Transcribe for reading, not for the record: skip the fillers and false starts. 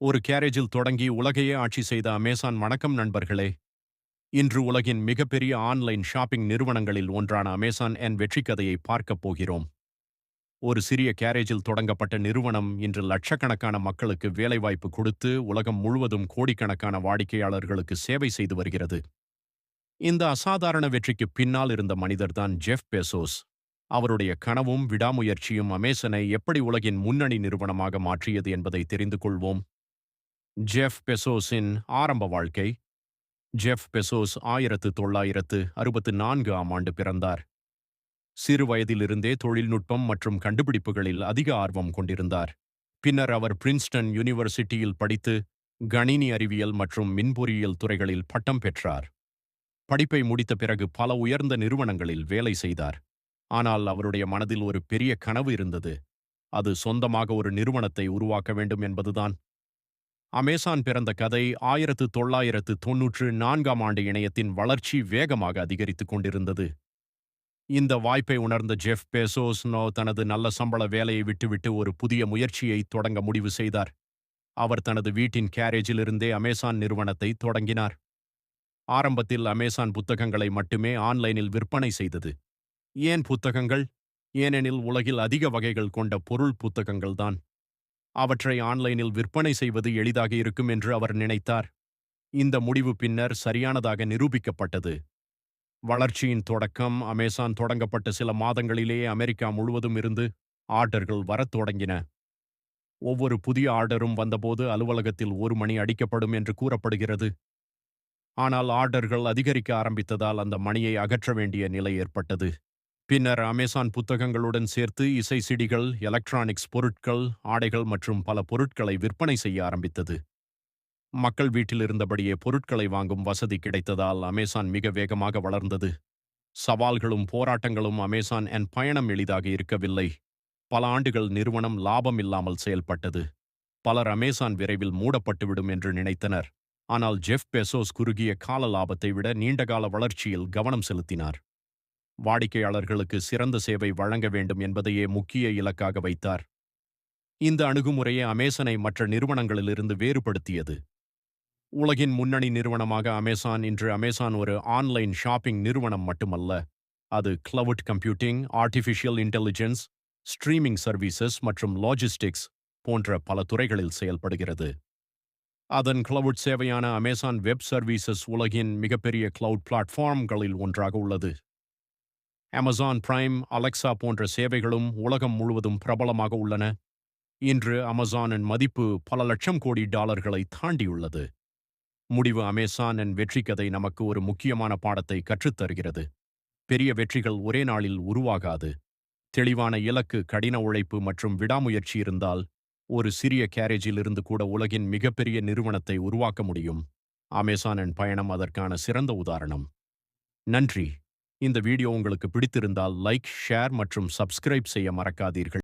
ஒரு கேரேஜில் தொடங்கி உலகையே ஆட்சி செய்த அமேசான். வணக்கம் நண்பர்களே. இன்று உலகின் மிகப்பெரிய ஆன்லைன் ஷாப்பிங் நிறுவனங்களில் ஒன்றான அமேசான் வெற்றி கதையை பார்க்கப் போகிறோம். ஒரு சிறிய கேரேஜில் தொடங்கப்பட்ட நிறுவனம் இன்று லட்சக்கணக்கான மக்களுக்கு வேலைவாய்ப்பு கொடுத்து உலகம் முழுவதும் கோடிக்கணக்கான வாடிக்கையாளர்களுக்கு சேவை செய்து வருகிறது. இந்த அசாதாரண வெற்றிக்கு பின்னால் இருந்த மனிதர்தான் ஜெஃப் பெசோஸ். அவருடைய கனவும் விடாமுயற்சியும் அமேசானை எப்படி உலகின் முன்னணி நிறுவனமாக மாற்றியது என்பதை தெரிந்து கொள்வோம். ஜெஃப் பெசோஸின் ஆரம்ப வாழ்க்கை. ஜெஃப் பெசோஸ் 1964ஆம் ஆண்டு பிறந்தார். சிறு வயதிலிருந்தே தொழில்நுட்பம் மற்றும் கண்டுபிடிப்புகளில் அதிக ஆர்வம் கொண்டிருந்தார். பின்னர் அவர் பிரின்ஸ்டன் யூனிவர்சிட்டியில் படித்து கணினி அறிவியல் மற்றும் மின்பொறியியல் துறைகளில் பட்டம் பெற்றார். படிப்பை முடித்த பிறகு பல உயர்ந்த நிறுவனங்களில் வேலை செய்தார். ஆனால் அவருடைய மனதில் ஒரு பெரிய கனவு இருந்தது. அது சொந்தமாக ஒரு நிறுவனத்தை உருவாக்க வேண்டும் என்பதுதான். அமேசான் பிறந்த கதை 1994ஆம் ஆண்டு. இணையத்தின் வளர்ச்சி வேகமாக அதிகரித்துக் கொண்டிருந்தது. இந்த வாய்ப்பை உணர்ந்த ஜெஃப் பெசோஸ் தனது நல்ல சம்பள வேலையை விட்டுவிட்டு ஒரு புதிய முயற்சியை தொடங்க முடிவு செய்தார். அவர் தனது வீட்டின் கேரேஜிலிருந்தே அமேசான் நிறுவனத்தை தொடங்கினார். ஆரம்பத்தில் அமேசான் புத்தகங்களை மட்டுமே ஆன்லைனில் விற்பனை செய்தது. ஏன் புத்தகங்கள்? ஏனெனில் உலகில் அதிக வகைகள் கொண்ட பொருள் புத்தகங்கள்தான். அவற்றை ஆன்லைனில் விற்பனை செய்வது எளிதாக இருக்கும் என்று அவர் நினைத்தார். இந்த முடிவு பின்னர் சரியானதாக நிரூபிக்கப்பட்டது. வளர்ச்சியின் தொடக்கம். அமேசான் தொடங்கப்பட்ட சில மாதங்களிலேயே அமெரிக்கா முழுவதும் இருந்து ஆர்டர்கள் வரத் தொடங்கின. ஒவ்வொரு புதிய ஆர்டரும் வந்தபோது அலுவலகத்தில் 1 மணி அடிக்கப்படும் என்று கூறப்படுகிறது. ஆனால் ஆர்டர்கள் அதிகரிக்க ஆரம்பித்ததால் அந்த மணியை அகற்ற வேண்டிய நிலை ஏற்பட்டது. பின்னர் அமேசான் புத்தகங்களுடன் சேர்த்து இசை சிடிகள், எலக்ட்ரானிக்ஸ் பொருட்கள், ஆடைகள் மற்றும் பல பொருட்களை விற்பனை செய்ய ஆரம்பித்தது. மக்கள் வீட்டில் இருந்தபடியே பொருட்களை வாங்கும் வசதி கிடைத்ததால் அமேசான் மிக வேகமாக வளர்ந்தது. சவால்களும் போராட்டங்களும். அமேசான் பயணம் எளிதாக இருக்கவில்லை. பல ஆண்டுகள் நிறுவனம் லாபம் இல்லாமல் செயல்பட்டது. பலர் அமேசான் விரைவில் மூடப்பட்டுவிடும் என்று நினைத்தனர். ஆனால் ஜெஃப் பெசோஸ் குறுகிய கால லாபத்தை விட நீண்டகால வளர்ச்சியில் கவனம் செலுத்தினார். வாடிக்கையாளர்களுக்கு சிறந்த சேவை வழங்க வேண்டும் என்பதையே முக்கிய இலக்காக வைத்தார். இந்த அணுகுமுறையே அமேசானை மற்ற நிறுவனங்களிலிருந்து வேறுபடுத்தியது. உலகின் முன்னணி நிறுவனமாக அமேசான். இன்று அமேசான் ஒரு ஆன்லைன் ஷாப்பிங் நிறுவனம் மட்டுமல்ல. அது cloud computing, artificial intelligence, streaming services மற்றும் லாஜிஸ்டிக்ஸ் போன்ற பல துறைகளில் செயல்படுகிறது. அதன் கிளவுட் சேவையான அமேசான் வெப் சர்வீசஸ் உலகின் மிகப்பெரிய கிளவுட் பிளாட்ஃபார்ம்களில் ஒன்றாக உள்ளது. அமேசான் பிரைம், அலெக்சா போன்ற சேவைகளும் உலகம் முழுவதும் பிரபலமாக உள்ளன. இன்று அமேசானின் மதிப்பு பல லட்சம் கோடி டாலர்களை தாண்டியுள்ளது. முடிவு. அமேசான் வெற்றி கதை நமக்கு ஒரு முக்கியமான பாடத்தை கற்றுத்தருகிறது. பெரிய வெற்றிகள் ஒரே நாளில் உருவாகாது. தெளிவான இலக்கு, கடின உழைப்பு மற்றும் விடாமுயற்சி இருந்தால் ஒரு சிறிய கேரேஜில் இருந்து கூட உலகின் மிகப்பெரிய நிறுவனத்தை உருவாக்க முடியும். அமேசானின் பயணம் அதற்கான சிறந்த உதாரணம். நன்றி. இந்த வீடியோ உங்களுக்கு பிடித்திருந்தால் லைக், ஷேர் மற்றும் சப்ஸ்கிரைப் செய்ய மறக்காதீர்கள்.